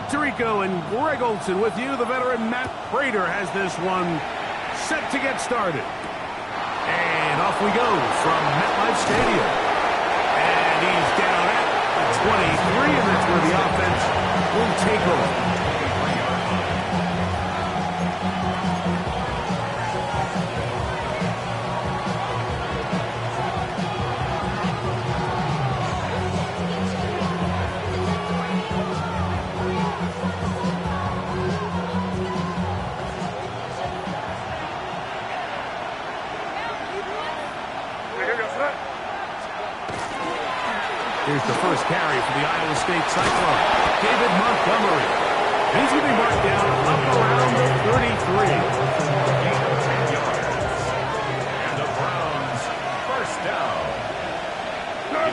Tirico and Greg Olson with you. The veteran Matt Prater has this one set to get started. And off we go from MetLife Stadium. And he's down at 23, and that's where the offense will take over. Here's the first carry for the Iowa State Cyclone, David Montgomery. He's going to be marked down up around the 33. And the Browns, first down.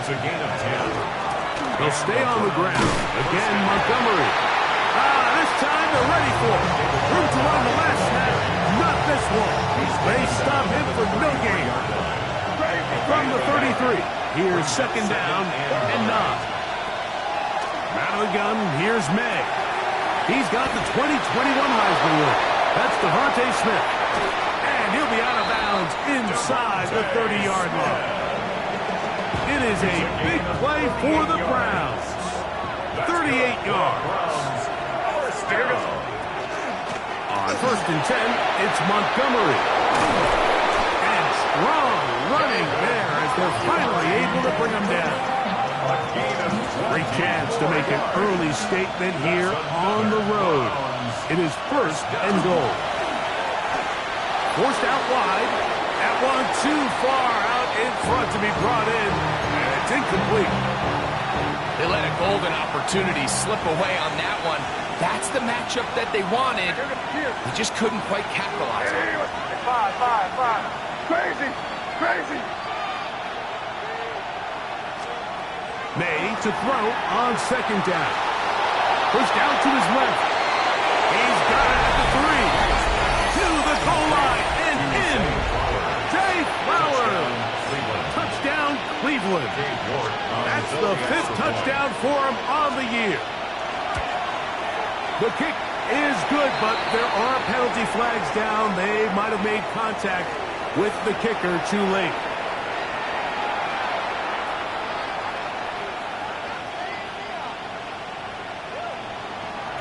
It's a gain of 10. They'll stay on the ground. Again, Montgomery. This time they're ready for it. Room to run the last snap. Not this one. They stop him for no gain. From the 33. Here's second down and 9. Out of the gun, here's May. He's got the 2021 Heisman winner. That's Devontae Smith. And he'll be out of bounds inside the 30-yard line. It is a big play for the Browns. 38 yards. On first and 10, it's Montgomery. And strong running there as they're finally able to bring him down. Great chance to make an early statement here on the road. It is first and goal. Forced out wide. That one too far out in front to be brought in. And it's incomplete. They let a golden opportunity slip away on that one. That's the matchup that they wanted. They just couldn't quite capitalize on it. Five. Crazy. May to throw on second down. Pushed out to his left. He's got it at the 3. To the goal line and in. Jay Flowers. Touchdown, Cleveland. That's the 5th touchdown for him on the year. The kick is good, but there are penalty flags down. They might have made contact with the kicker too late.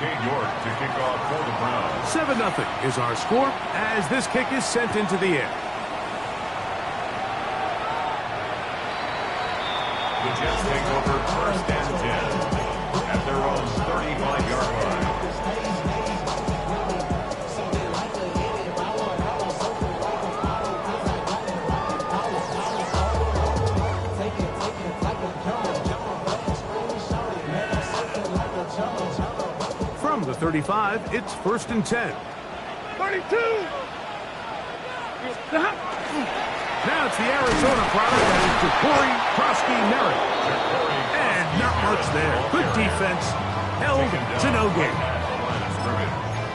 York to kick off for the Browns. 7-0 is our score as this kick is sent into the air. The Jets take over first and 10 at their own 35-yard line. From the 35, it's first and 10. 32. Now it's the Arizona product, that is Ja'Cory Krosky-Merritt. And not much there. Good defense, held to no gain.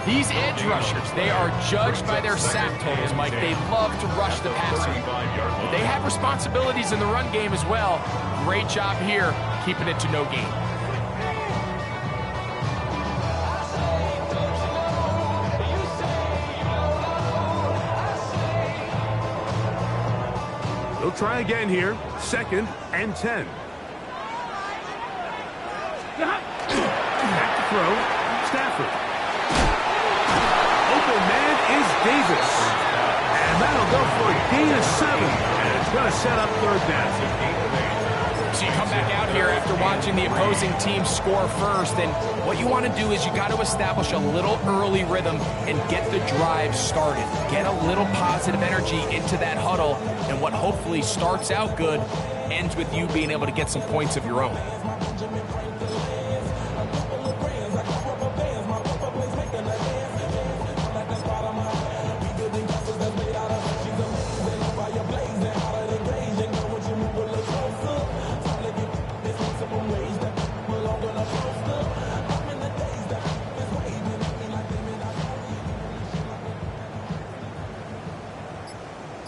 These edge rushers, they are judged by their sack totals, Mike. They love to rush the passer. But they have responsibilities in the run game as well. Great job here, keeping it to no gain. They'll try again here. Second and 10. Back to throw. Stafford. Open man is Davis. And that'll go for a gain of 7. And it's going to set up third down. So you come back out here after watching the opposing team score first, and what you want to do is you got to establish a little early rhythm and get the drive started. Get a little positive energy into that huddle, and what hopefully starts out good ends with you being able to get some points of your own.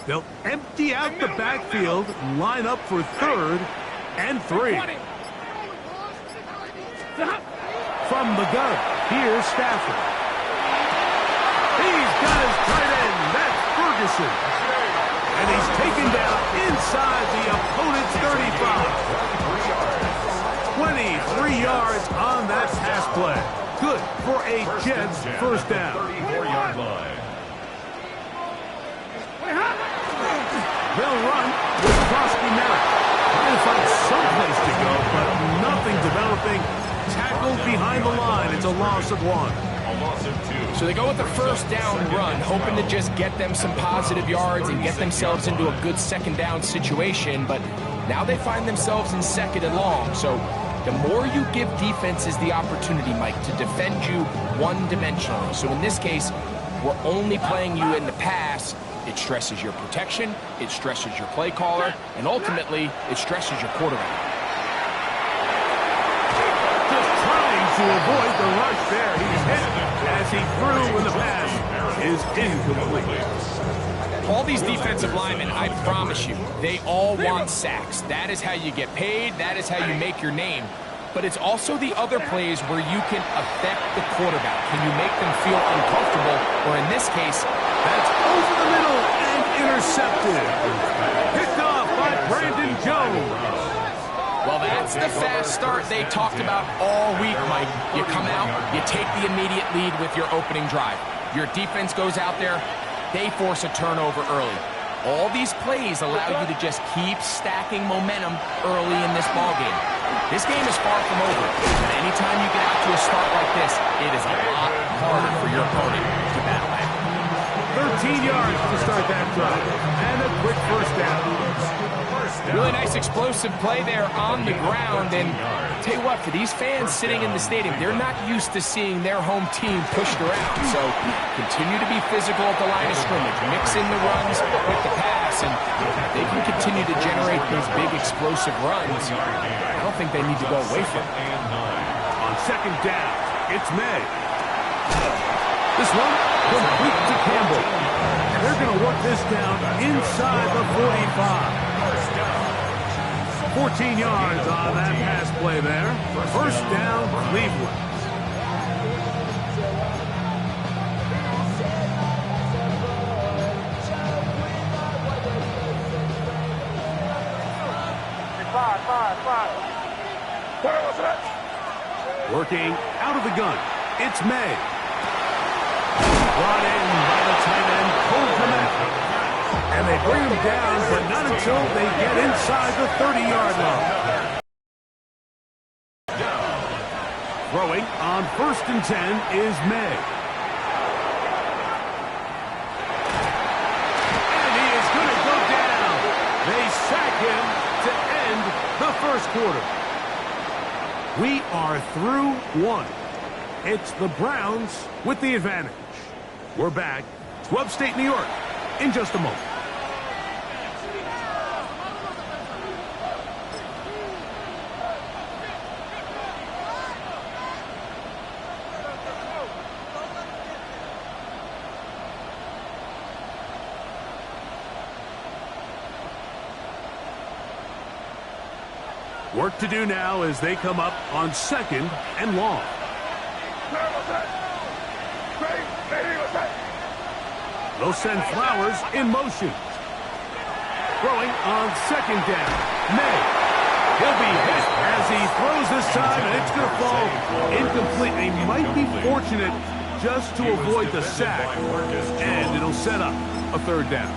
They'll empty out the backfield, line up for third and 3. From the gun, here's Stafford. He's got his tight end. That's Ferguson. And he's taken down inside the opponent's 35. 23 yards on that pass play. Good for a Jets first down. 34-yard line. They'll run with Krosky Merritt. Trying to find someplace to go, but nothing developing. Tackled behind the line. It's a loss of 1. A loss of 2. So they go with the first down run, hoping to just get them some positive yards and get themselves into a good second down situation, but now they find themselves in second and long. So the more you give defenses the opportunity, Mike, to defend you one-dimensionally. So in this case, we're only playing you in the pass. It stresses your protection, it stresses your play caller, and ultimately, it stresses your quarterback. Just trying to avoid the rush there. He's hit as he threw when the pass is incomplete. All these defensive linemen, I promise you, they all want sacks. That is how you get paid. That is how you make your name. But it's also the other plays where you can affect the quarterback. Can you make them feel uncomfortable? Or in this case, that's over the middle and intercepted. Picked off by Brandon Jones. Well, that's the fast start they talked about all week, Mike. You come out, you take the immediate lead with your opening drive. Your defense goes out there, they force a turnover early. All these plays allow you to just keep stacking momentum early in this ballgame. This game is far from over, but anytime you get out to a start like this, it is a lot harder for your opponent to battle back. 13 yards to start that drive, and a quick first down. Really nice explosive play there on the ground, and tell you what, for these fans sitting in the stadium, they're not used to seeing their home team pushed around, so continue to be physical at the line of scrimmage, mix in the runs with the pass, and if they can continue to generate these big explosive runs, I don't think they need to go away from it. On second down, it's May. This one, complete to Campbell. And they're going to work this down inside the 45. 14 yards on that pass play there. First down, Cleveland. Working out of the gun, it's May. Brought in by the tight end, Cole Kmet. And they bring him down, but not until they get inside the 30-yard line. Throwing on 1st and 10 is May. And he is going to go down. They sack him to end the first quarter. We are through one. It's the Browns with the advantage. We're back to upstate New York in just a moment. Work to do now as they come up on 2nd and long. They'll send Flowers in motion. Throwing on 2nd down. May. He'll be hit as he throws this time, and it's going to fall incomplete. They might be fortunate just to avoid the sack, and it'll set up a 3rd down.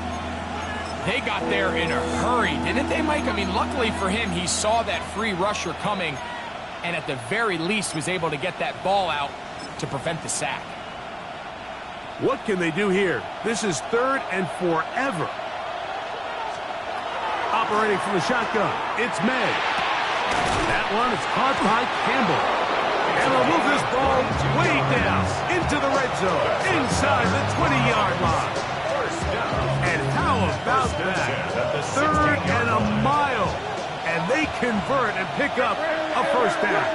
They got there in a hurry, didn't they, Mike? I mean, luckily for him, he saw that free rusher coming, and at the very least was able to get that ball out to prevent the sack. What can they do here? This is 3rd and forever. Operating from the shotgun, it's May. That one is caught by Campbell. And they'll move this ball way down into the red zone, inside the 20-yard line. And how about that? 3rd and a mile. And they convert and pick up a first down.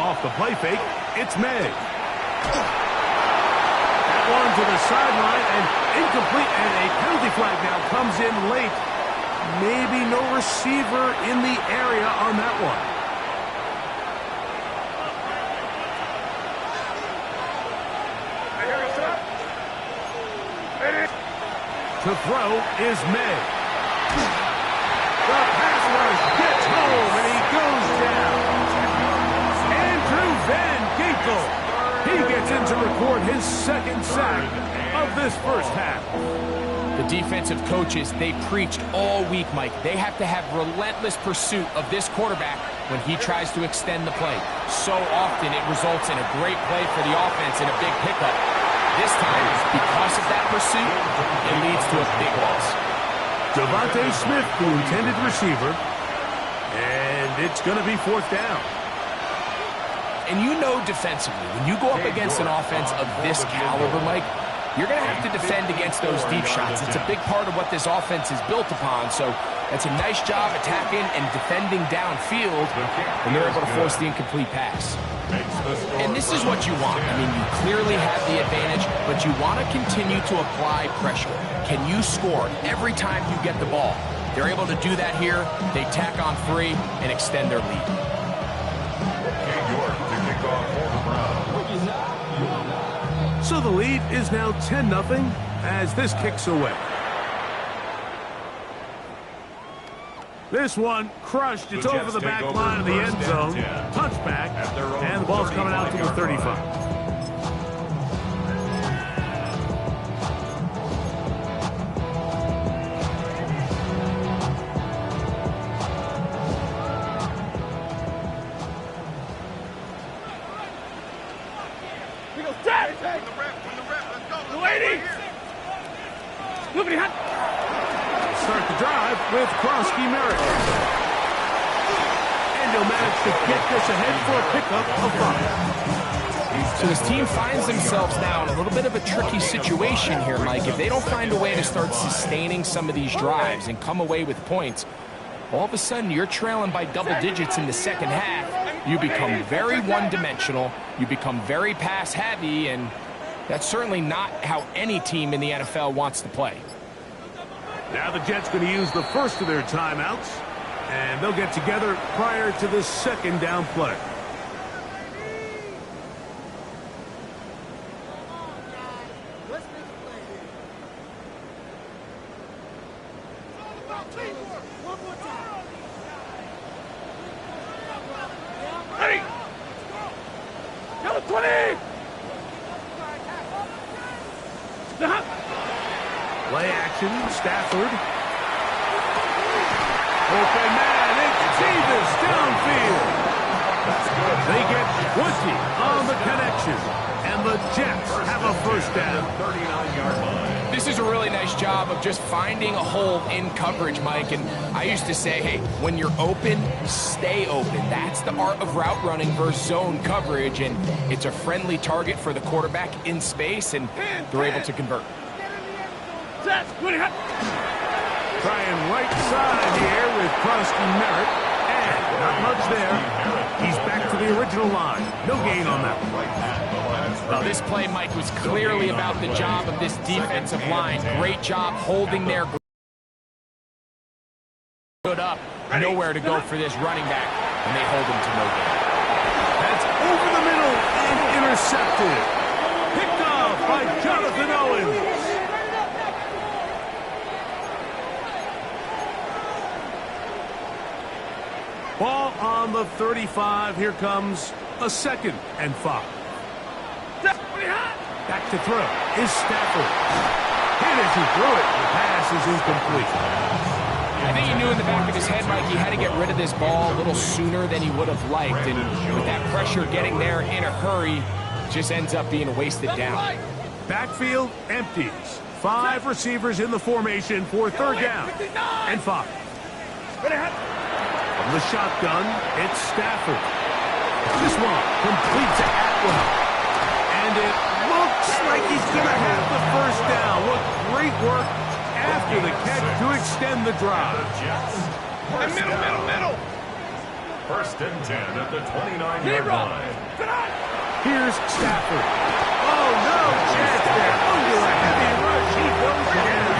Off the play fake, it's May. That one to the sideline and incomplete, and a penalty flag now comes in late. maybe no receiver in the area on that one. To throw is May. The pass rush gets home, and he goes down. Andrew Van Ginkel. He gets in to record his second sack of this first half. The defensive coaches, they preached all week, Mike. They have to have relentless pursuit of this quarterback when he tries to extend the play. So often it results in a great play for the offense and a big pickup. This time, because of that pursuit, it leads to a big loss. Devontae Smith, the intended receiver, and it's going to be fourth down. And you know defensively, when you go up against an offense of this caliber, Mike, you're going to have to defend against those deep shots. It's a big part of what this offense is built upon, so that's a nice job attacking and defending downfield when they're able to force the incomplete pass. And this is what you want. I mean, you clearly have the advantage, but you want to continue to apply pressure. Can you score every time you get the ball? They're able to do that here. They tack on 3 and extend their lead. So the lead is now 10-0 as this kicks away. This one crushed. It's over the back line of the end zone. Touchback, and the ball's coming out to the 35. We go tap. When the rep, let's go. Lady. Nobody hot. Start the drive with Krosky Merritt. And he'll manage to get this ahead for a pickup of 5. So this team finds themselves now in a little bit of a tricky situation here, Mike. If they don't find a way to start sustaining some of these drives and come away with points, all of a sudden you're trailing by double digits in the second half. You become very one-dimensional. You become very pass-heavy, and that's certainly not how any team in the NFL wants to play. Now the Jets going to use the first of their timeouts, and they'll get together prior to the second down play. Ready. Yellow 20. Play action, Stafford. Open man, it's Davis downfield. They get 20 on the connection, and the Jets have a first down. 39-yard line. This is a really nice job of just finding a hole in coverage, Mike. And I used to say, hey, when you're open, stay open. That's the art of route running versus zone coverage, and it's a friendly target for the quarterback in space, and they're able to convert. Trying right side here with Krosky Merritt, and not much there. He's back to the original line. No gain on that one. Well, this play, Mike, was clearly about the job of this defensive line. Great job holding their good up. Nowhere to go for this running back, and they hold him to no gain. That's over the middle and intercepted. Picked off by Jonathan Owens. Ball on the 35. Here comes a 2nd and 5. Back to throw is Stafford. Hit as he threw it. The pass is incomplete. I think he knew in the back of his head, Mike, he had to get rid of this ball a little sooner than he would have liked. And with that pressure getting there in a hurry, it just ends up being a wasted down. Backfield empties. 5 receivers in the formation for 3rd down and 5. From the shotgun, it's Stafford. This one completes to Atwell. And it looks like he's going to have the first down. What great work after the catch to extend the drive. Middle. First and 10 at the 29-yard line. Here's Stafford. Oh, no chance there. Under a heavy rush, he goes down.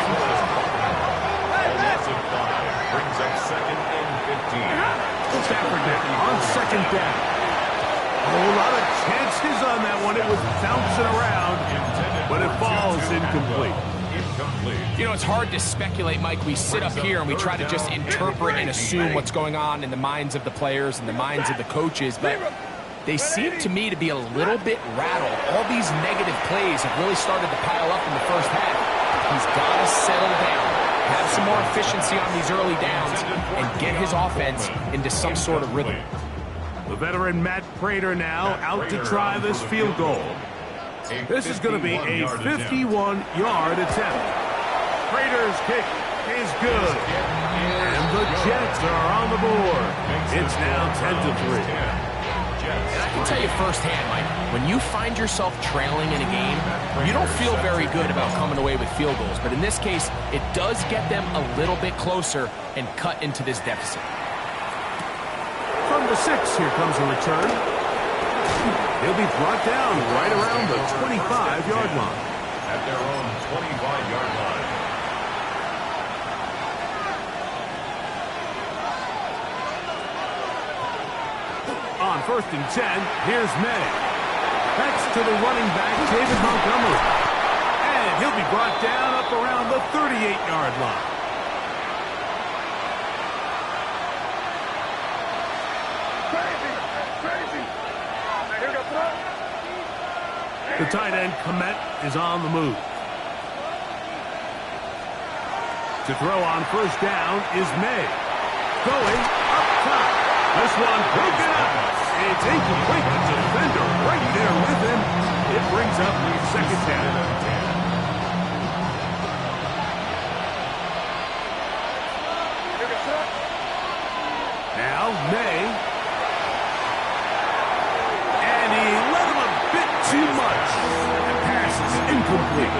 Incomplete. You know, it's hard to speculate, Mike. We sit up here and we try to just interpret and assume what's going on in the minds of the players and the minds of the coaches, but they seem to me to be a little bit rattled. All these negative plays have really started to pile up in the first half. He's got to settle down, have some more efficiency on these early downs, and get his offense into some sort of rhythm. The veteran Matt Prater now out to try this field goal. This is going to be a 51-yard attempt. Prater's kick is good. And the Jets are on the board. It's now 10-3. And I can tell you firsthand, Mike, when you find yourself trailing in a game, you don't feel very good about coming away with field goals. But in this case, it does get them a little bit closer and cut into this deficit. From the 6, here comes a return. He'll be brought down right around the 25-yard line. At their own 25-yard line. On 1st and 10, here's May. That's to the running back, David Montgomery. And he'll be brought down up around the 38-yard line. The tight end, Komet, is on the move. To throw on 1st down is May. Going up top. This one broken up. It's incomplete. The defender right there with him. It brings up 2nd down. Now May. And he let him a bit too much. The pass is incomplete.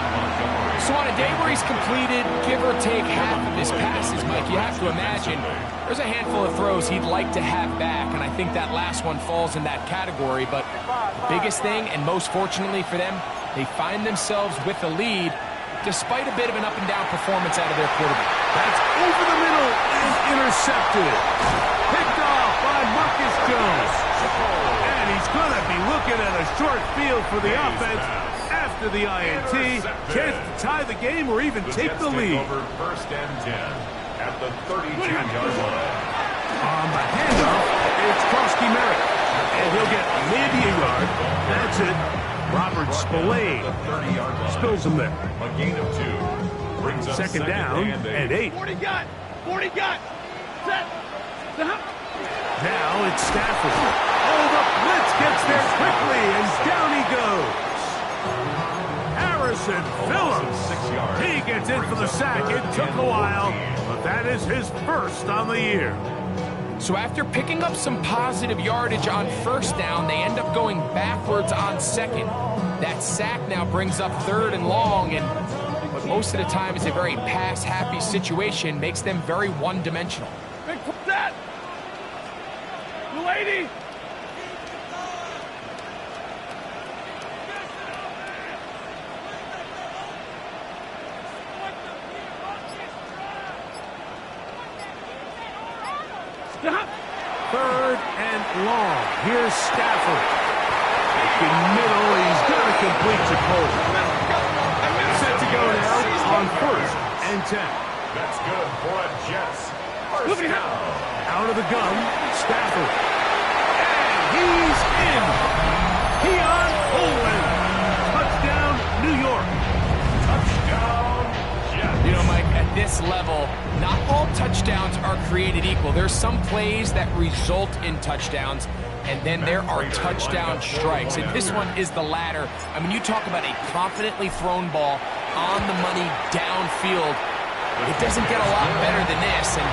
So on a day where he's completed, give or take half of his passes, Mike, you have to imagine there's a handful of throws he'd like to have back, and I think that last one falls in that category. But the biggest thing, and most fortunately for them, they find themselves with the lead despite a bit of an up-and-down performance out of their quarterback. That's over the middle and intercepted. Picked off by Marcus Jones. And he's going to be looking at a short field for the offense after the INT. Chance to tie the game or even take the lead. Over 1st and 10 at the 32-yard line. On the handoff, it's Krosky Merrick. And he'll get maybe a yard. That's it. Robert Spillane spills him there. A gain of 2. Brings up 2nd down and 8. 40 got. 40 got. Set. Stop. Now it's Stafford. Oh, the blitz gets there quickly, and down he goes. Harrison Phillips. 6 yards. He gets in for the sack. It took a while, but that is his 1st on the year. So after picking up some positive yardage on 1st down, they end up going backwards on 2nd. That sack now brings up 3rd and long, and what most of the time is a very pass-happy situation, makes them very one-dimensional. Big that. Lady. Stop. 3rd and long. Here's Stafford. Looking middle. He's going to complete to Cole. Set to go now on 1st and 10. That's good for a Jets. 1st down. Out of the gun, Stafford. And he's in. Keon Holland. Touchdown, New York. Touchdown, Jets. You know, Mike, at this level, not all touchdowns are created equal. There's some plays that result in touchdowns, and then there are touchdown strikes. And this one is the latter. I mean, you talk about a confidently thrown ball on the money downfield. It doesn't get a lot better than this, and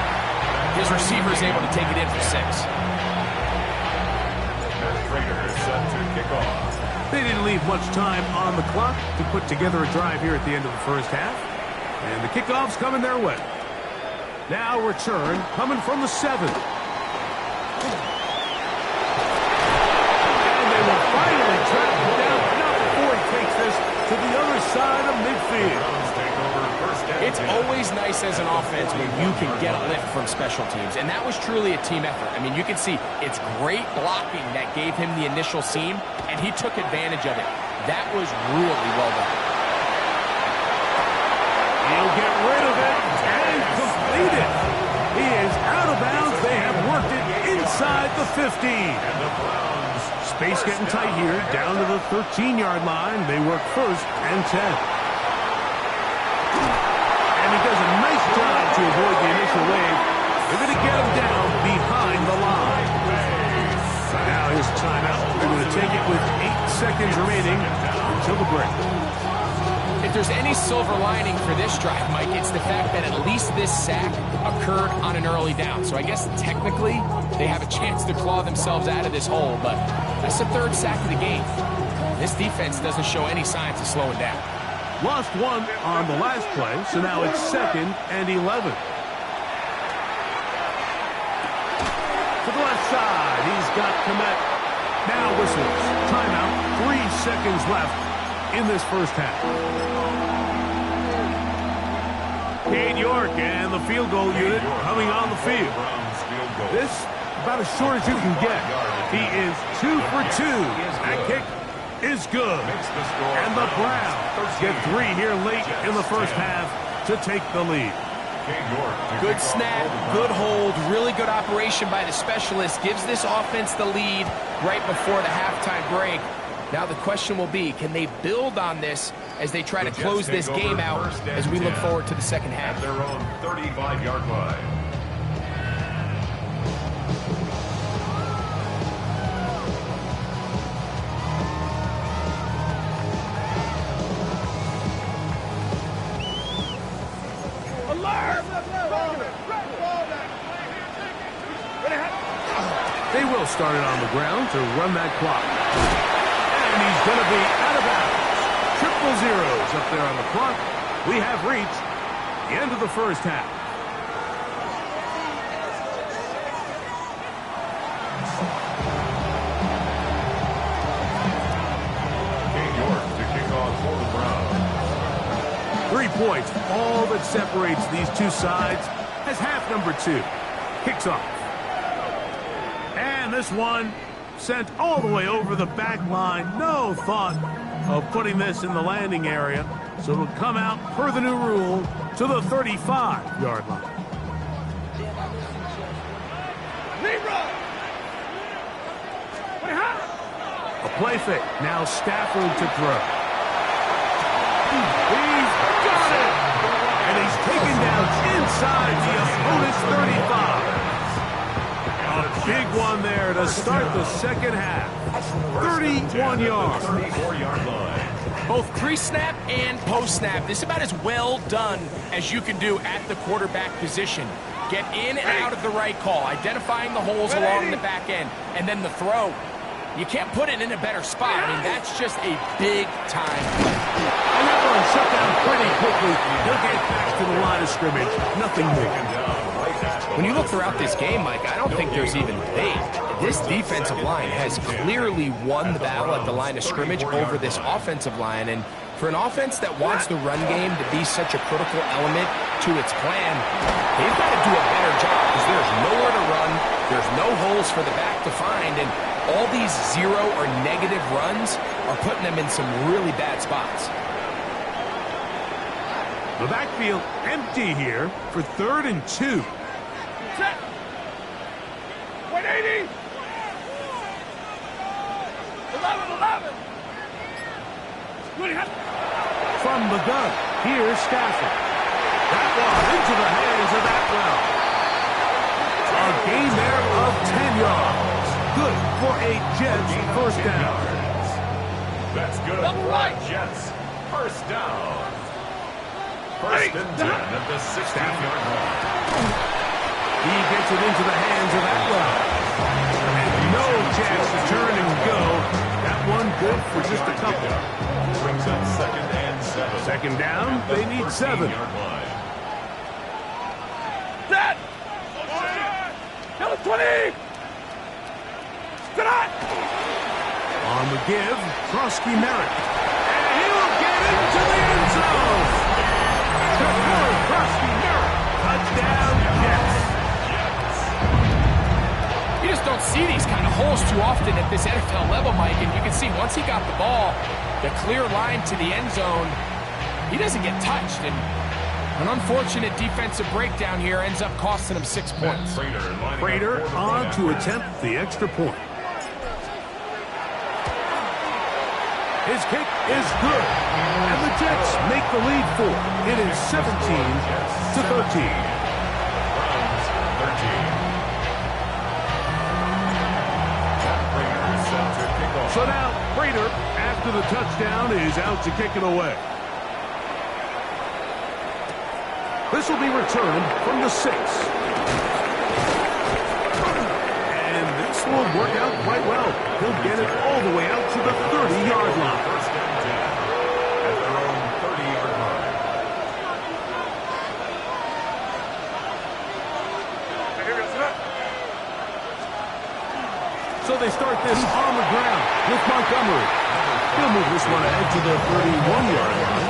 his receiver is able to take it in for 6. Prater is set to kick off. They didn't leave much time on the clock to put together a drive here at the end of the 1st half. And the kickoff's coming their way. Now return coming from the 7. And they will finally track him down, but not before he takes this to the other side of midfield. It's always nice as an offense when you can get a lift from special teams, and that was truly a team effort. I mean, you can see it's great blocking that gave him the initial seam, and he took advantage of it. That was really well done. 15. And the Browns. Space getting tight here, down to the 13-yard line. They work 1st and 10. And he does a nice job to avoid the initial wave. They're going to get him down behind the line. Now his timeout. They're going to take it with 8 seconds remaining until the break. If there's any silver lining for this drive, Mike, it's the fact that at least this sack occurred on an early down. So I guess technically they have a chance to claw themselves out of this hole, but that's the 3rd sack of the game. This defense doesn't show any signs of slowing down. Lost 1 on the last play, so now it's 2nd and 11. To the left side, he's got Komet. Now whistles. Timeout. 3 seconds left in this first half. Cade York and the field goal unit coming on the field. This about as short as you can get. He is 2 for 2. That kick is good. And the Browns get 3 here late in the first half to take the lead. Good snap, good hold, really good operation by the specialist. Gives this offense the lead right before the halftime break. Now the question will be, can they build on this as they try to close this game out as we look forward to the second half? At their own 35-yard line. They will start it on the ground to run that clock. And he's going to be out of bounds. Triple zeros up there on the clock. We have reached the end of the first half. Cade York to kick off for the Browns. 3 points, all that separates these two sides as half number 2 kicks off. And this one sent all the way over the back line. No thought of putting this in the landing area. So it'll come out, per the new rule, to the 35-yard line. A play fake. Now Stafford to throw. He's got it! And he's taken down inside the opponent's 35. A big one there to start the second half. 31 yards. 34-yard line. Both pre-snap and post-snap. This is about as well done as you can do at the quarterback position. Get in and out of the right call, identifying the holes along the back end, and then the throw. You can't put it in a better spot. I mean, that's just a big-time play. And that one shut down pretty quickly. He'll get back to the line of scrimmage. Nothing more. When you look throughout this game, Mike, I don't think there's even debate. This defensive line has clearly won the battle at the line of scrimmage over this offensive line. And for an offense that wants the run game to be such a critical element to its plan, they've got to do a better job because there's nowhere to run. There's no holes for the back to find. And all these 0 or negative runs are putting them in some really bad spots. The backfield empty here for 3rd and 2. Set. 180. 11. From the gun, here's Stafford. That one into the hands of Atwell. A gain there of 10 yards. Good for a Jets first down. That's good for a Jets first down. First and 10 at the 16-yard line. He gets it into the hands of Atwell. And no chance to turn and go. That one good for just a couple. Brings up 2nd and 7. Second down, they need 7. Set. Number 20. Stop. On the give, Krosky Merritt. And he'll get into the end zone. Krosky Merritt. Touchdown, Jets. You just don't see these kind of holes too often at this NFL level, Mike. And you can see once he got the ball, the clear line to the end zone, he doesn't get touched. And An unfortunate defensive breakdown here ends up costing him 6 points. Prater on to attempt the extra point. His kick is good. And the Jets make the lead 4. It is 17-13. So now, Prater, after the touchdown, is out to kick it away. This will be returned from the 6. And this will work out quite well. He'll get it all the way out to the 30-yard line. First and 10 at their own 30-yard line. So they start this on the ground with Montgomery. He'll move this one ahead to the 31-yard line.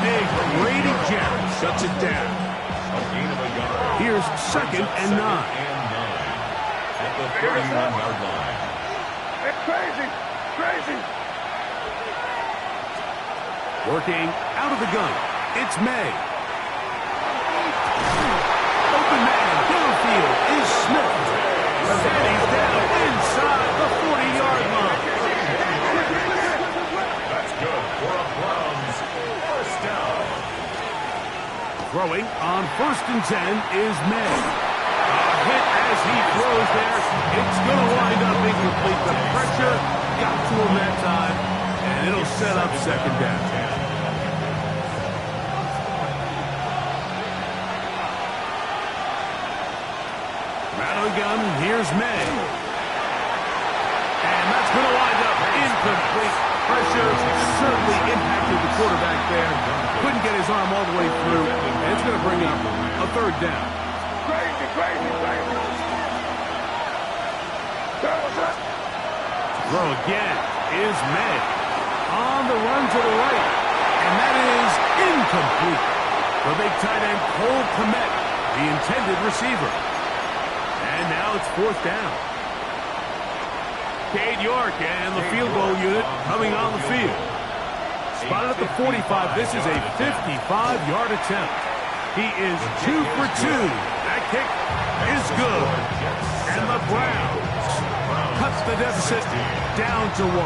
Big Brady Jam shuts it down. Here's 2nd and 9. At the 31-yard line. It's crazy. Crazy. Working out of the gun. It's May. Open man downfield is Smith. And he's down inside the 40-yard line. That's good for a Browns first down. Throwing on 1st and 10 is May. A hit as he throws there. It's going to wind up incomplete. The pressure got to him that time, and it'll set up 2nd down. Gun, here's May. And that's going to wind up incomplete. Pressure certainly impacted the quarterback there. Couldn't get his arm all the way through. And it's going to bring up a 3rd down. Crazy, crazy, crazy. Throw again is May. On the run to the right. And that is incomplete. The big tight end, Cole Kmet, the intended receiver. And now it's 4th down. Cade York and the field goal unit coming on the field. Spotted at the 45. This is a 55-yard attempt. He is 2 for 2. That kick is good. And the Browns cuts the deficit down to 1.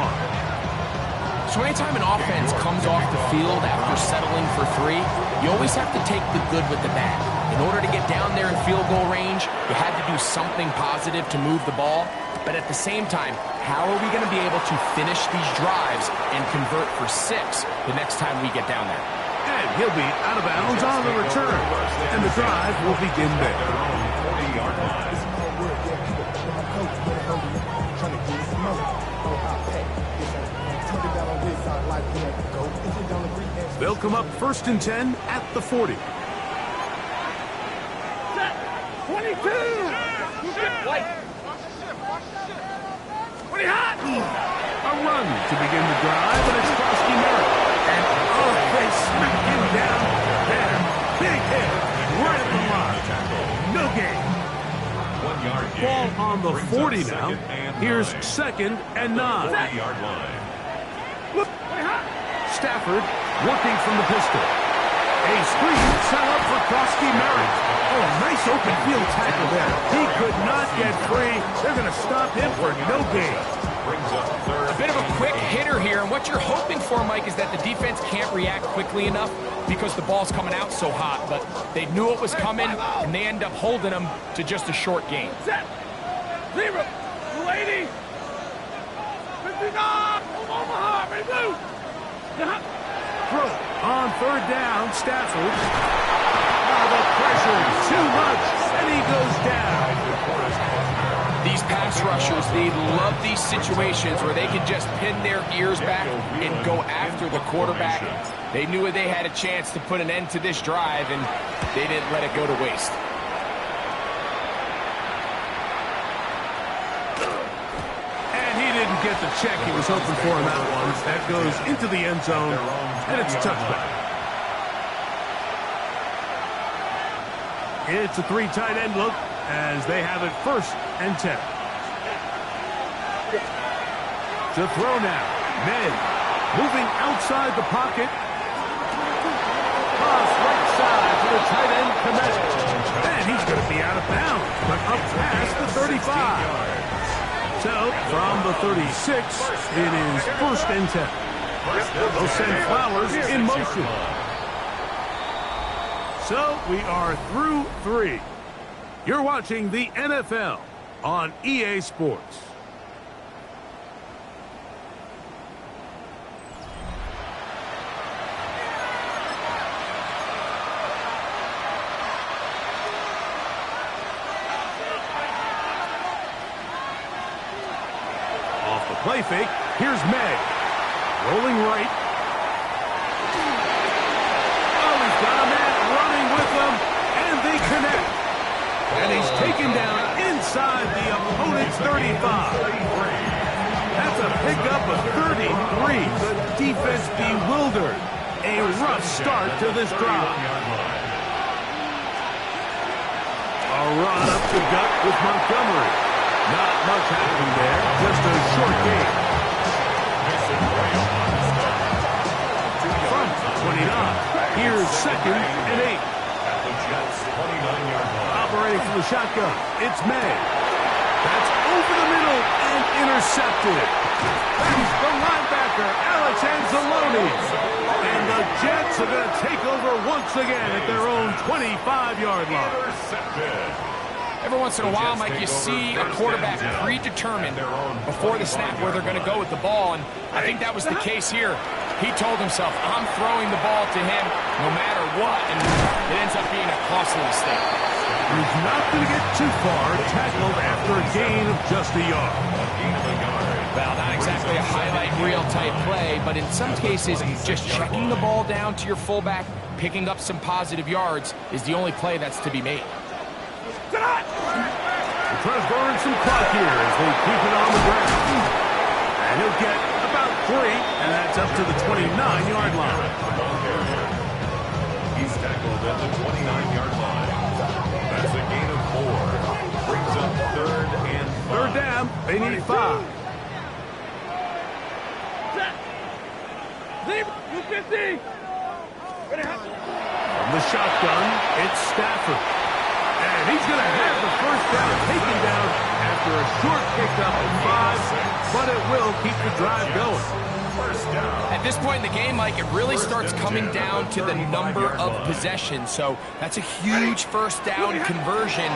So anytime an offense comes off the field after settling for 3, you always have to take the good with the bad. In order to get down there in field goal range, you had to do something positive to move the ball. But at the same time, how are we going to be able to finish these drives and convert for 6 the next time we get down there? And he'll be out of bounds on the return. And the drive will begin there. They'll come up 1st and 10 at the 40. 22. Pretty hot. A run to begin the drive, and it's Krosky Merritt. And oh, they smack him down there. Big hit right at the line. No gain. 1 yard gain. Ball on the 40 now. Here's 2nd and 9. 40-yard line. Stafford working from the pistol. A screen set up for Krosky Merritt. Oh, nice open field tackle there. He could not get free. They're going to stop him for no gain. A bit of a quick hitter here, and what you're hoping for, Mike, is that the defense can't react quickly enough because the ball's coming out so hot, but they knew it was coming, and they end up holding them to just a short gain. Set. 0. 280. 59. Omaha. Ready, blue. Throw on 3rd down, Stafford. Oh, the pressure too much, and he goes down. These pass rushers, they love these situations where they can just pin their ears back and go after the quarterback. They knew they had a chance to put an end to this drive, and they didn't let it go to waste. Get the check he was hoping for in that one. That goes into the end zone, and it's a touchback. It's a 3 tight end look as they have it 1st and 10. To throw now. May moving outside the pocket. Cross right side to the up past the 35. So, from the 36, it is 1st and 10. They'll send Flowers in motion. So, we are through 3. You're watching the NFL on EA Sports. Off the play fake, here's Meg. Rolling right. Oh, he's got a man running with them, and they connect. And he's taken down inside the opponent's 35. That's a pickup of 33. The defense bewildered. A rough start to this drive. A run up the gut with Montgomery. Not much happening there, just a short game. From 29, here's 2nd and 8. Operating from the shotgun, it's May. That's over the middle and intercepted. That's the linebacker, Alex Anzalone. And the Jets are going to take over once again at their own 25-yard line. Every once in a while, Mike, you see a quarterback predetermined before the snap where they're going to go with the ball, and I think that was the case here. He told himself, I'm throwing the ball to him no matter what, and it ends up being a costly mistake. He's not going to get too far, tackled after a gain of just a yard. Well, not exactly a highlight reel type play, but in some cases, just checking the ball down to your fullback, picking up some positive yards is the only play that's to be made. They're trying to burn some clock here as they keep it on the ground. And he'll get about 3, and that's up to the 29-yard line. He's tackled at the 29-yard line. That's a gain of 4. Brings up 3rd and 5. 3rd down, they need 5. Leave. 250. From the shotgun, it's Stafford. And he's going to have the 1st down taken down after a short pickup of 5, but it will keep the drive going. At this point in the game, Mike, it really starts coming down to the number of possessions. So that's a huge 1st down conversion.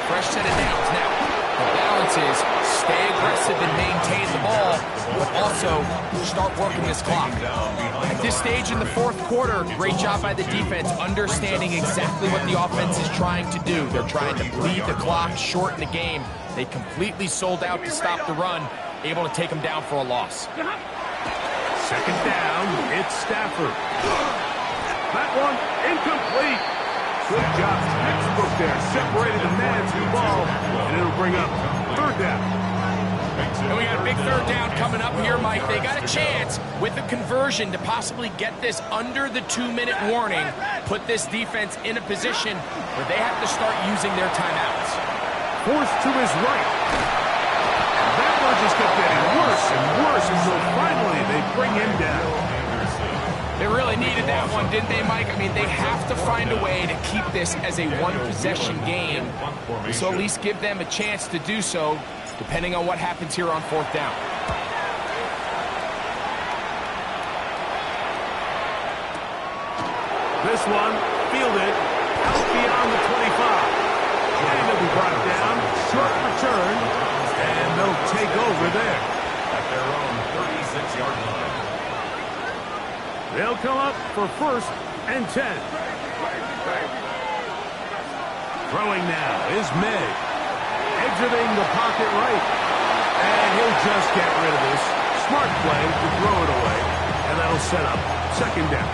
Fresh set of downs. Now, the balance is stay aggressive and maintain the ball, but also start working this clock. At this stage in the 4th quarter, great job by the defense, understanding exactly what the offense is trying to do. They're trying to bleed the clock, shorten the game. They completely sold out to stop the run, able to take them down for a loss. 2nd down, it's Stafford. That one incomplete. Good job, textbook there, separating the man from the ball, and it'll bring up 3rd down. And we got a big 3rd down coming up here, Mike. They got a chance with the conversion to possibly get this under the 2-minute warning, put this defense in a position where they have to start using their timeouts. Forced to his right. And that one just kept getting worse and worse until finally they bring him down. They really needed that one, didn't they, Mike? I mean, they have to find a way to keep this as a one-possession game, so at least give them a chance to do so, depending on what happens here on 4th down. This one, fielded, out beyond the 25. And it'll be brought down, short return, and they'll take over there. At their own 36-yard line. They'll come up for 1st and 10. Throwing now is Meg. Exiting the pocket right. And he'll just get rid of this. Smart play to throw it away. And that'll set up 2nd down.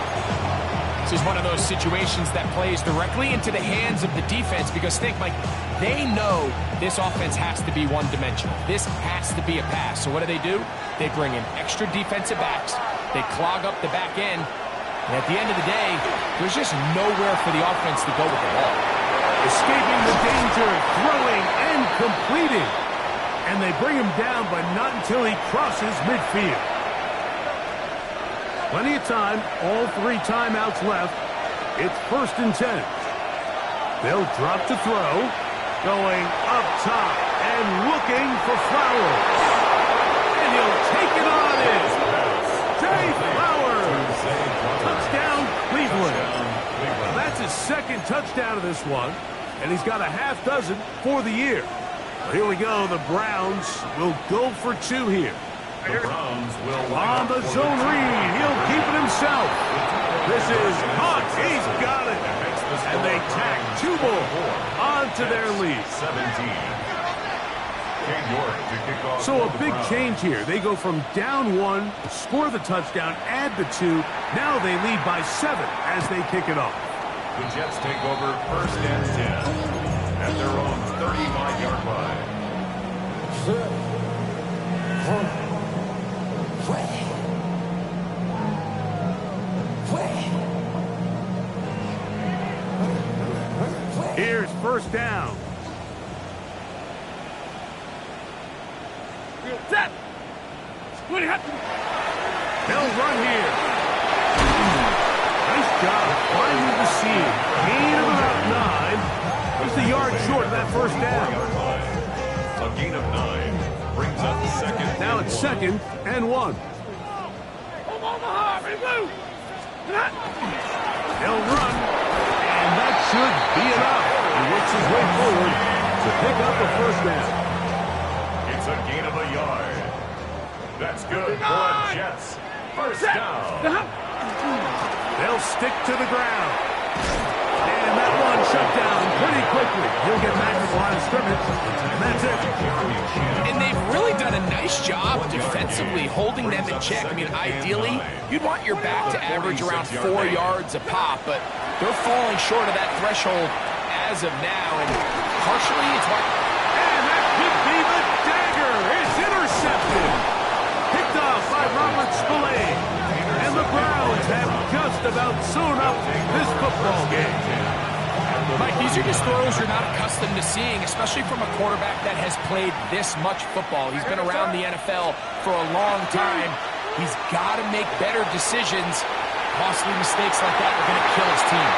This is one of those situations that plays directly into the hands of the defense because think, Mike, they know this offense has to be one-dimensional. This has to be a pass. So what do? They bring in extra defensive backs. They clog up the back end. And at the end of the day, there's just nowhere for the offense to go with the ball. Escaping the danger, throwing and completing. And they bring him down, but not until he crosses midfield. Plenty of time, all 3 timeouts left. It's 1st and 10. They'll drop to throw. Going up top and looking for Flowers. And he'll take it on in. Jay Flowers. Touchdown, Cleveland. That's his second touchdown of this one. And he's got a half dozen for the year. Well, here we go. The Browns will go for 2 here. The Browns will On the zone read. He'll keep it himself. This is Hunt. He's got it. And they tack 2 more onto their lead. 17. York to kick off. So a big change here. They go from down 1, score the touchdown, add the 2. Now they lead by 7 as they kick it off. The Jets take over 1st and 10 at their own 35-yard line. Here's 1st down. Set. What do you have to do? They'll run here. Nice job finding the seam. Gain of about 9. Just a yard short of that 1st down. A gain of 9 brings up 2nd. Now it's 2nd and 1. Omaha, remove. They'll run, and that should be enough. He works his way forward to pick up the 1st down. It's a gain of a yard. That's good for the Jets. 1st down. They'll stick to the ground. And that one shut down pretty quickly. He'll get back to the line of scrimmage, and that's it. And they've really done a nice job defensively holding them in check. I mean, ideally, you'd want your back to average around 4 yards a pop, but they're falling short of that threshold as of now, and partially it's why... And that could be the dagger. It's intercepted. Picked off by Robert Spillane. And the Browns have just about sewn up this football game. Mike, these are just throws you're not accustomed to seeing, especially from a quarterback that has played this much football. He's been around the NFL for a long time. He's got to make better decisions. Costly mistakes like that are going to kill his team.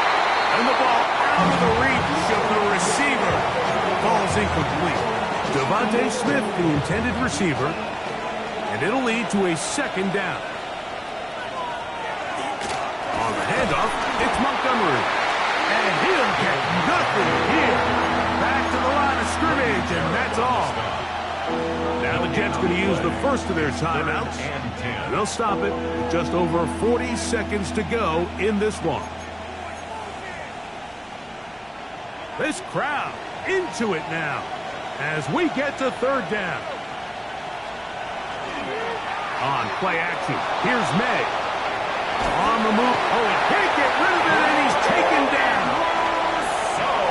And the ball out of the reach of the receiver. Ball's incomplete. Devontae Smith, the intended receiver. And it'll lead to a 2nd down. On the handoff, it's Montgomery. And he'll get nothing here. Back to the line of scrimmage, and that's all. Now the Jets going to use the first of their timeouts. And they'll stop it with just over 40 seconds to go in this one. This crowd into it now as we get to 3rd down. On play action, here's May. On the move. Oh, he can't get rid of it, and he's taken down.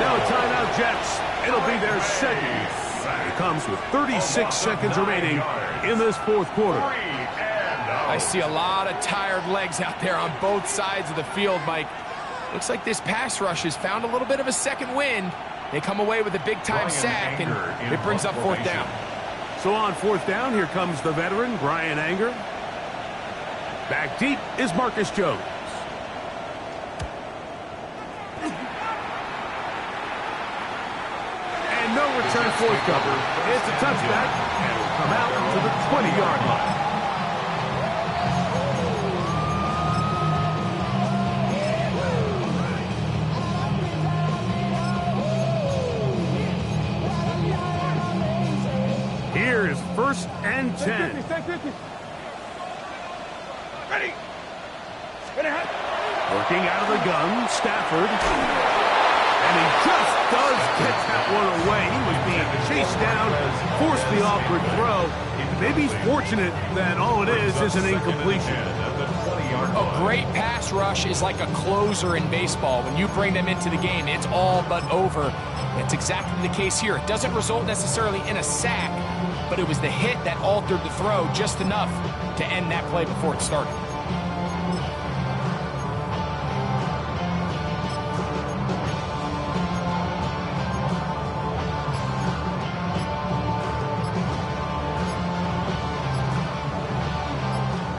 Now timeout, Jets. It'll be their 2nd. It comes with 36 seconds remaining in this 4th quarter. I see a lot of tired legs out there on both sides of the field, Mike. Looks like this pass rush has found a little bit of a second wind. They come away with a big-time sack, and it brings up 4th down. So on 4th down, here comes the veteran, Brian Anger. Back deep is Marcus Jones. And no return forthcoming. It's a touchback, and it'll come out to the 20-yard line. Here is 1st and 10. Ready. Working out of the gun, Stafford. And he just does get that one away. He was being chased down, forced the awkward throw. Maybe he's fortunate that all it is an incompletion. A great pass rush is like a closer in baseball. When you bring them into the game, it's all but over. That's exactly the case here. It doesn't result necessarily in a sack, but it was the hit that altered the throw just enough to end that play before it started.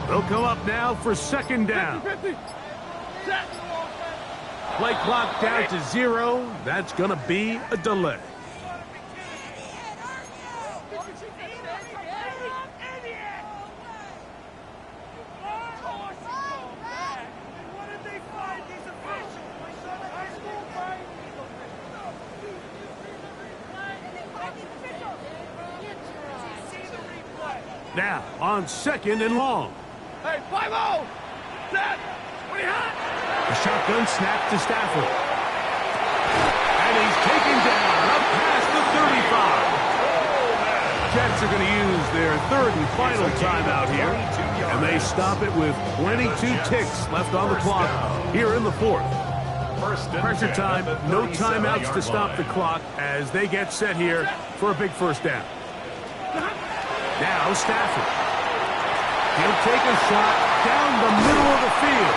They'll come up now for 2nd down. 50. Set. Play clock down to 0. That's going to be a delay. Now, on 2nd and long. Hey, 5-0! Set! What do you have? A shotgun snap to Stafford. And he's taken down up past the 35. Jets are going to use their 3rd and final timeout here. And they stop it with 22 ticks left on the clock here in the 4th. Pressure time, no timeouts to stop the clock as they get set here for a big first down. Now Stafford. He'll take a shot down the middle of the field.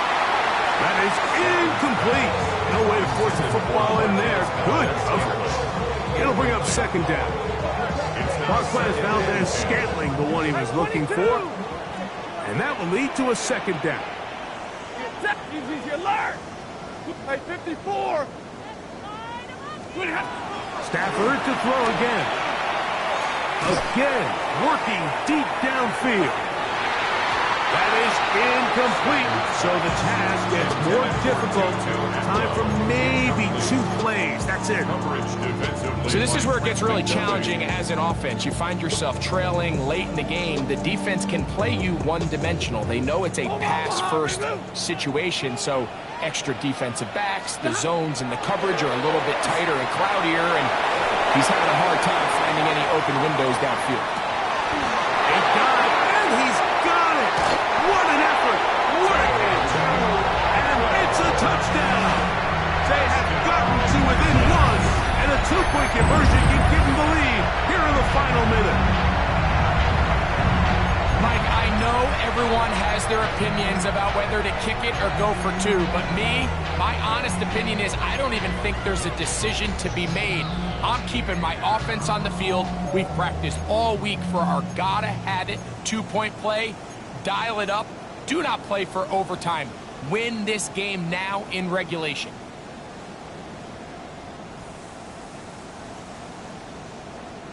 That is incomplete. No way to force the football in there. Good coverage. It'll bring up 2nd down. Marquez Valdez-Scantling, the one he was looking for. And that will lead to a 2nd down. Easy, learn. Hey, 54. Stafford to throw again. Again, working deep downfield. That is incomplete, so the task gets more difficult. Time for maybe 2 plays. That's it. So this is where it gets really challenging as an offense. You find yourself trailing late in the game. The defense can play you one-dimensional. They know it's a pass-first situation, so extra defensive backs, the zones and the coverage are a little bit tighter and cloudier, and he's having a hard time finding any open windows downfield. He got it, and he's got it. What an effort. What a catch. And it's a touchdown. They have gotten to within 1, and a 2-point conversion can give them the lead here in the final minute. Mike, I know everyone has their opinions about whether to kick it or go for 2, but my honest opinion is I don't even think there's a decision to be made. I'm keeping my offense on the field. We've practiced all week for our gotta-have-it 2-point play. Dial it up. Do not play for overtime. Win this game now in regulation.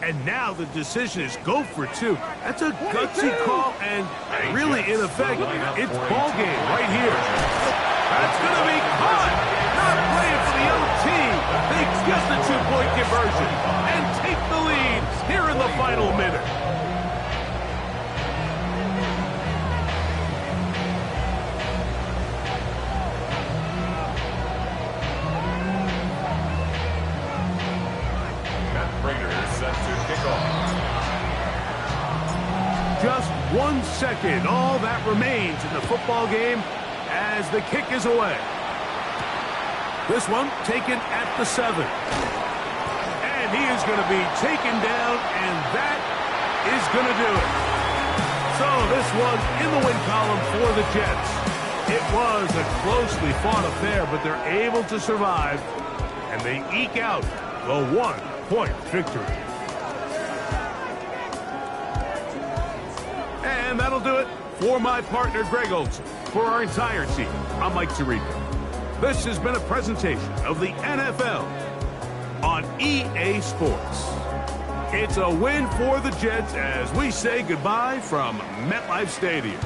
And now the decision is go for 2. That's a gutsy call, and really, in effect, it's ball game right here. That's going to be caught. Not playing for the other team. They get the 2-point conversion and take the lead here in the final minute. Just 1 second, all that remains in the football game as the kick is away. This one taken at the 7. And he is going to be taken down, and that is going to do it. So this was in the win column for the Jets. It was a closely fought affair, but they're able to survive, and they eke out a 1-point victory. And that'll do it for my partner, Greg Olson. For our entire team, I'm Mike Tirico. This has been a presentation of the NFL on EA Sports. It's a win for the Jets as we say goodbye from MetLife Stadium.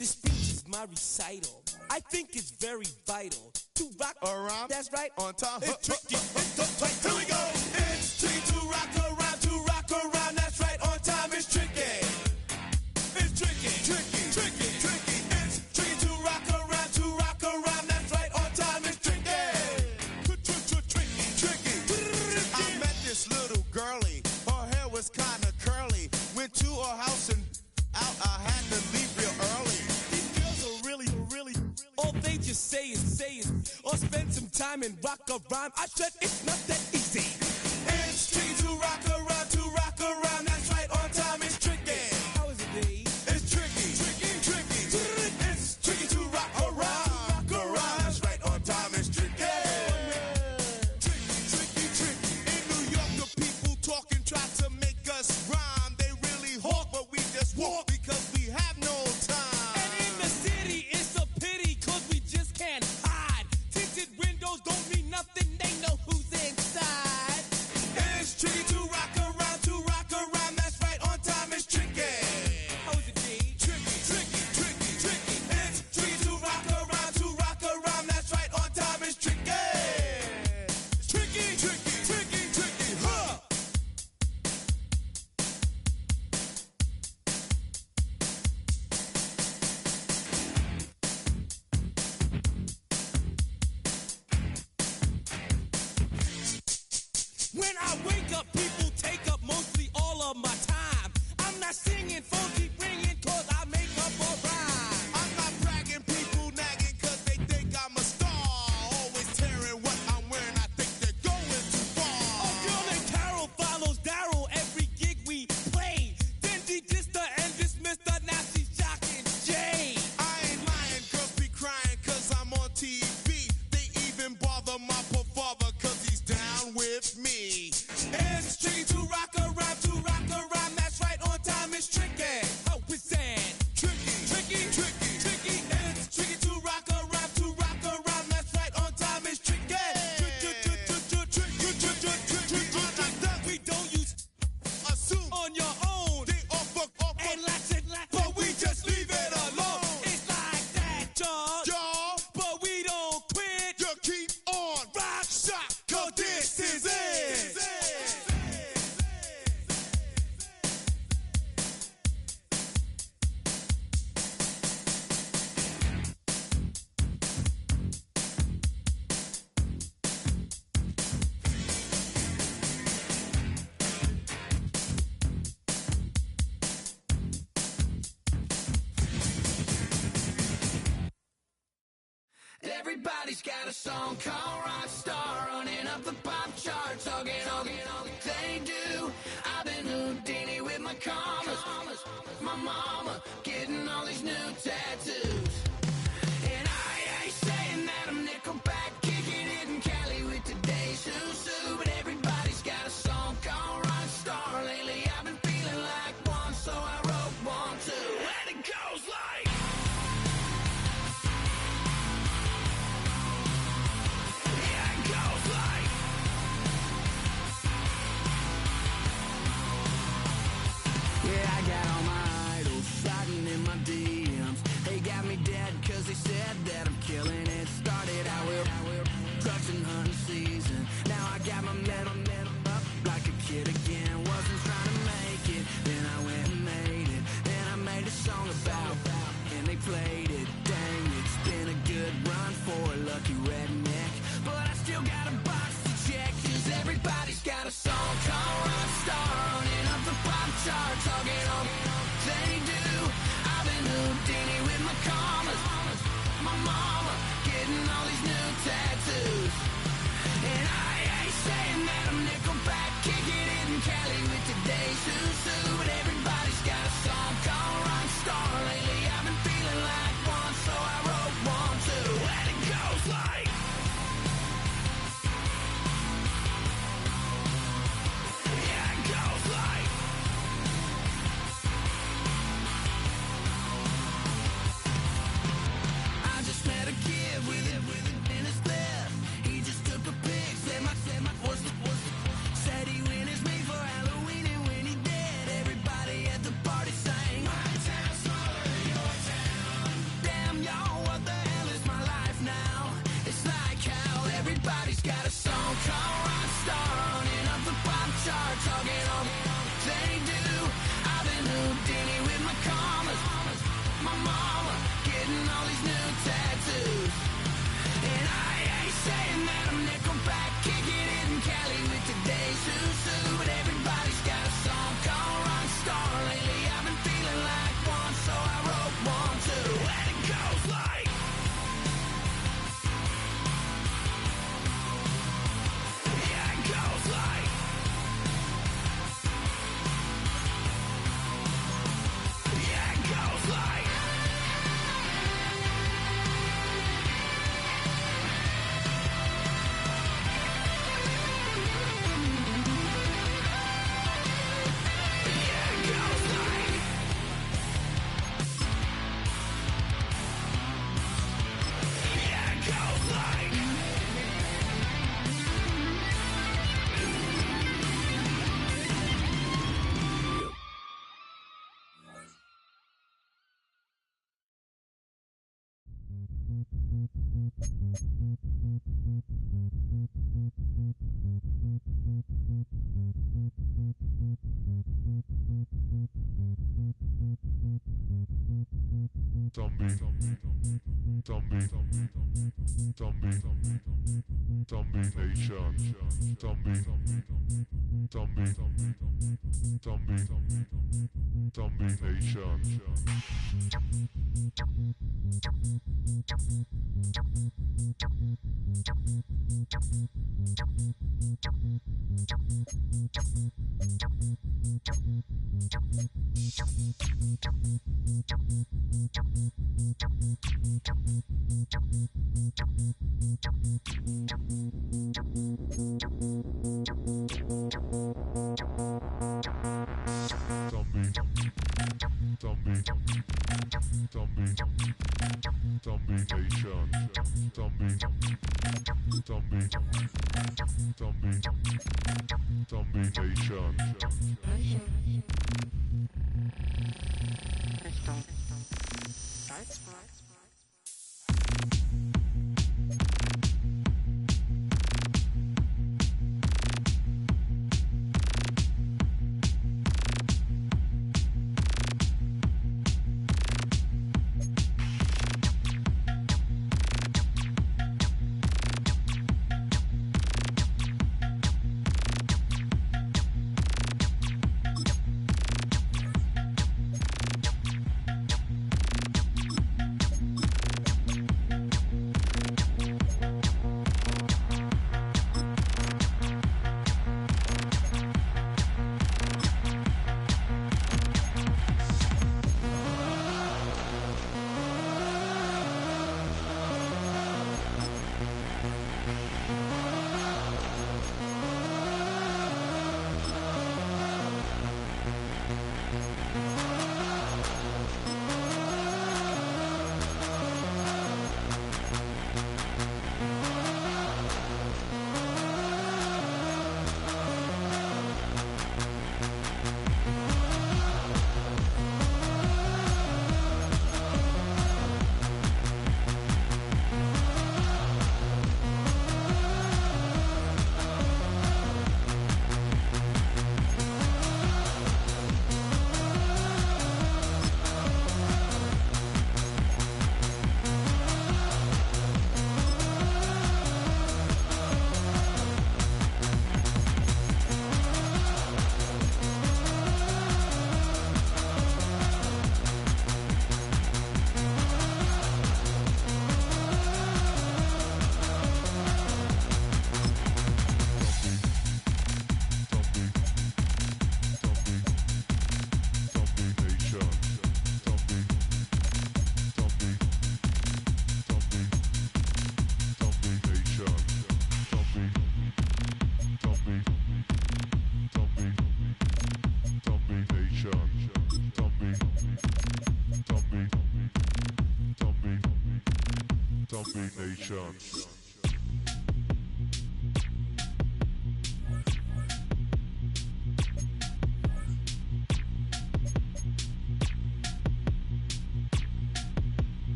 This speech is my recital. I think it's very vital to rock around. That's right. On time. It's tricky. Here we go. It's tricky to rock around, to rock around. That's right. On time. It's tricky. It's tricky, tricky, tricky, tricky. It's tricky to rock around, to rock around. That's right. On time. It's tricky. Tricky, tricky. I met this little girlie. Her hair was kind of curly. Went to her house and out. I had to leave real early. These girls are really, all they just say is, or spend some time and rock a rhyme. I said it's not that easy. It's tricky to rock around, to rock around. That's right, on time. It's tricky. How is it, Dave? It's tricky, tricky, tricky. It's tricky to rock around, That's right, on time. It's tricky. Tricky, tricky, tricky. In New York, the people talking try to make us rhyme. They really hawk, but we just walk because we have no time. And in the city, it's a pity, cause we just can't hide. Tinted windows don't mean nothing, they know who's inside. It's tricky to rock around, to rock around. That's right, on time. It's tricky. How is it, Dave? Tricky, tricky, tricky, tricky. It's tricky to rock around, to rock around. That's right, on time. It's tricky. Tricky, tricky, tricky, tricky. Huh. When I wake up, people take up mostly all of my time. I'm not singing, phone keep ringing, cause I make up a rhyme. I'm not bragging, people nagging, cause they think I'm a star. Always tearing what I'm wearing, I think they're going too far. A girl named Carol follows Daryl every gig we play. Then she dissed her and dismissed her, now she's shocking Jay. I ain't lying, girls be crying, cause I'm on TV. They even bother my poor father, cause he's down with me. It's tricky to rock around, to rock around. That's right, on time. It's tricky. How is that? Tricky, tricky, tricky, tricky. It's tricky to rock around, to rock around. That's right, on time. It's tricky. We don't use Assume on your own. they offer, And lots and lots, but we just leave it alone. it's like that, y'all. Y'all, But we don't quit. you keep on rock, shock, cause this is it. Everybody's got a song called Rockstar, running up the pop charts, all they do. I've been Houdini with my commas, my mama getting all these new tattoos. And I ain't saying that I'm Nickelback, kicking it in Cali with today's Susu, but everybody's got a song called Rockstar. Lately I've been feeling like one, so I wrote one too. And it goes like, yeah, it goes like, yeah, I got all my idols sliding in my DMs. They got me dead cause they said that I'm killing it. Started out with trucks and hunting season. Now I got my metal up like a kid again. Wasn't trying to make it, then I went and made it. Then I made a song about and they played it. Dang, it's been a good run for a lucky redneck, but I still got a box to check, cause everybody's got a song called Rockstar, running up the pop charts, all they do. I've been Houdini with my commas, my mama getting all these new tattoos. And I ain't saying that I'm Nickelback, kicking it in Cali with today's Susu, but everybody's got a song called Rockstar. Lately I've been feeling like one, so I wrote one too. And it goes like, yeah, it goes like, I just met a kid with it in his left. He just took a pic, said my said he witnessed me for Halloween and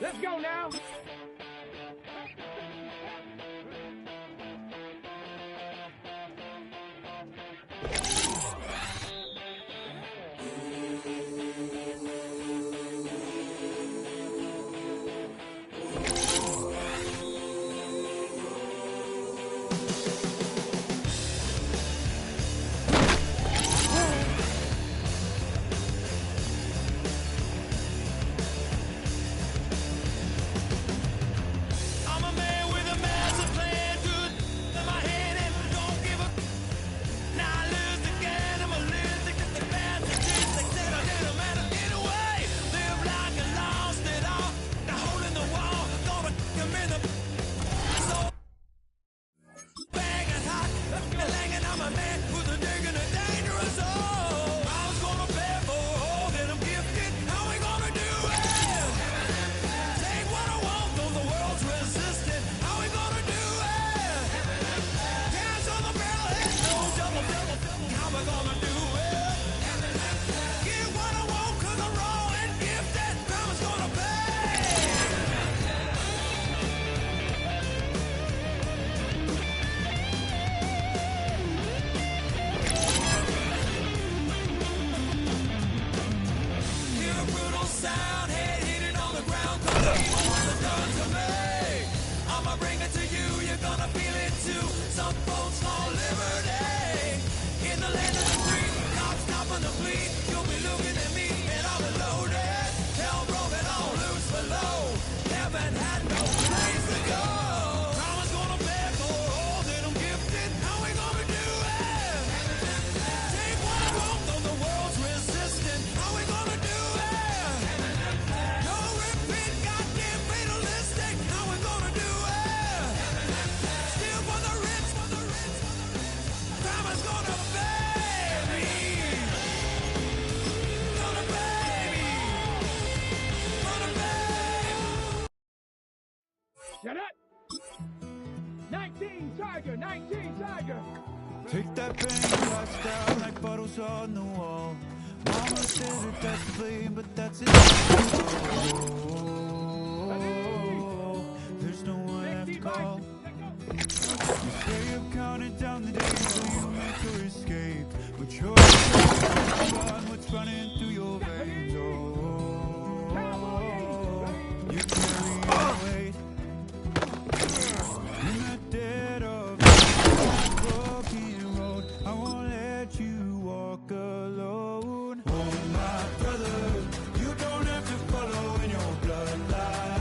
Let's go now. love boats on liberty. In the land of the free, cops stopping the fleet. You'll be looking at me and I'll be loaded. Hell broken on loose below. Haven't had no place to go. Karma's gonna beg for all that I'm gifted. How we gonna do it? Take what I want, though the world's resistant. How we gonna do it? No repeat, goddamn fatalistic. How we gonna do it? Still for the rich, for the rich, for the rich. Karma's gonna pay me. Gonna pay me. Gonna pay me. Shut up! 19 Tiger, 19 Tiger! Take that pain, blast down like bottles on the wall. Mama said that that's the blame, but that's it. There's no one left to call. You say you've counted down the days till you make your escape, but you're on what's running through your veins. You carry your weight in the dead of broken road. I won't let you walk alone. Oh my brother, you don't have to follow in your bloodline.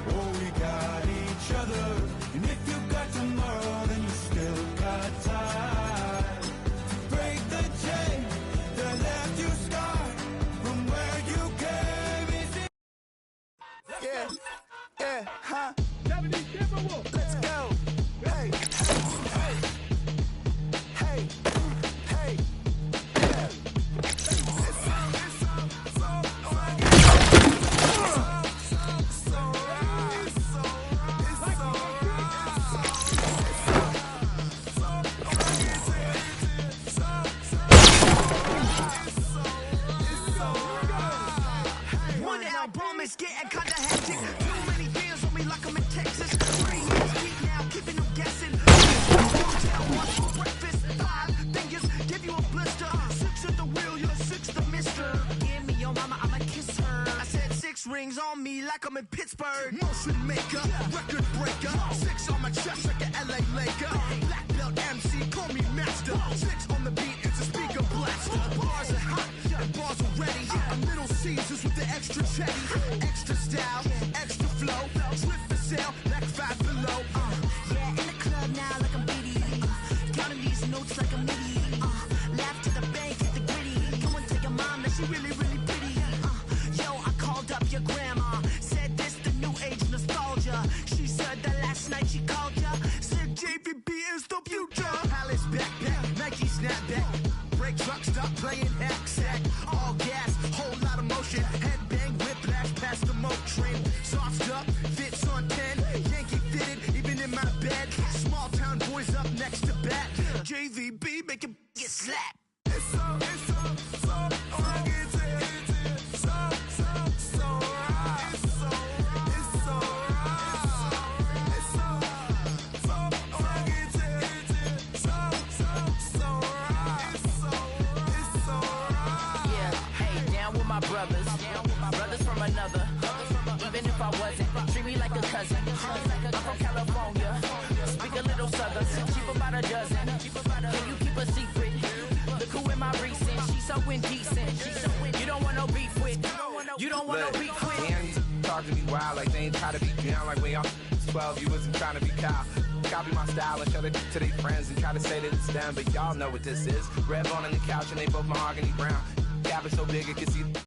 Oh, we got each other, and if you got tomorrow, then you still got time. Break the chain that left you scarred from where you came. Yeah, yeah, huh? 70 Timberwolves! Let's go. Hey, hey, hey, hey, yeah. One album is getting kinda hectic. Too many fans on me like I'm in Texas. 3 years deep now, keeping them guessing. Hotel, what's for breakfast? 5 fingers, give you a blister. 6 at the wheel, you're 6 the mister. Give me your mama, I'ma kiss her. I said 6 rings on me like I'm in Pittsburgh. Motion maker, record breaker. 6 on my chest like an LA Laker. Black belt MC, call me master. 6 on the beat, it's a speaker blaster. Bars are hot, and bars are ready. I'm Little Caesars with the extra chetty. Extra style, extra flow. Slip for sale, like 5 below. Yeah, in the club now like I'm Diddy. Counting these notes like a MIDI. Laugh to the bank, hit the gritty. Come on, take your mom, that she really, really pretty. Yo, I called up your grandma. Said this the new age nostalgia. She said that last night she called ya. Said JVB is the future. Palace backpack, Nike snapback. Brake truck, stop playing hack sack. All gas, whole lot of motion. Headbang, whiplash, past the moat train. Soft up, fits on 10. Yankee fitted, even in my bed. Small town boys up next to bat. JVB, make it get slapped. It's so right. It's so right. It's so right. It's so right. It's so right. It's so right. It's so right. Yeah, hey, down with my brothers. Brothers from another. Even if I wasn't, treat me like a cousin. I'm from California. Speak a little southern. Cheap about a dozen. Can you keep a secret? Look who in my recent. She's so indecent. You don't want no beef with. You don't want no beef with. Man, talk to me wild like they ain't try to be down like when y'all 12. You wasn't trying to be Kyle. Copy my style and show it to their friends and try to say that it's them, but y'all know what this is. Red bone on the couch and they both mahogany brown. Gap is so big it can see.